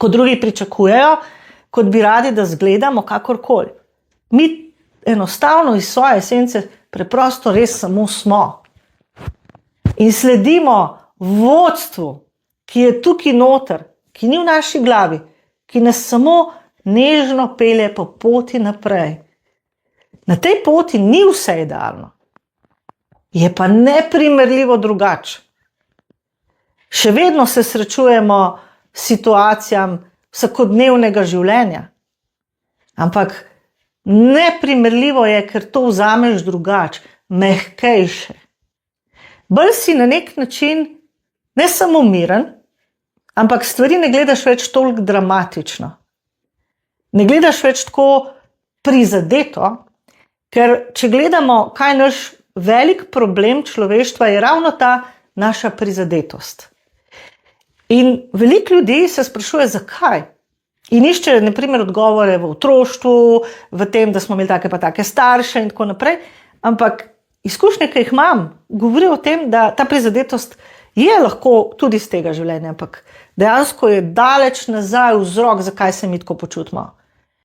kot drugi pričakujejo, kot bi radi, da zgledamo kakorkoli. Mi enostavno iz svoje esence preprosto res samo smo. In sledimo vodstvu, ki je tukaj noter, ki ni v naši glavi, ki nas samo nežno pelje po poti naprej. Na tej poti ni vse idealno. Je pa neprimerljivo drugače. Še vedno se srečujemo s situacijami vsakodnevnega življenja. Ampak neprimerljivo je, ker to vzameš drugače, mehkejše. Bolj si na nek način ne samo miren, ampak stvari ne gledaš več toliko dramatično. Ne gledaš več tako prizadeto, ker če gledamo, kaj je naš velik problem človeštva, je ravno ta naša prizadetost. In veliko ljudi se sprašuje, zakaj. In išče, na primer, odgovore v otroštvu, v tem, da smo imeli take pa take starše in tako naprej. Ampak izkušnje, ki jih imam, govorijo o tem, da ta prizadetost je lahko tudi iz tega življenja, ampak dejansko je daleč nazaj vzrok, zakaj se mi tako počutimo.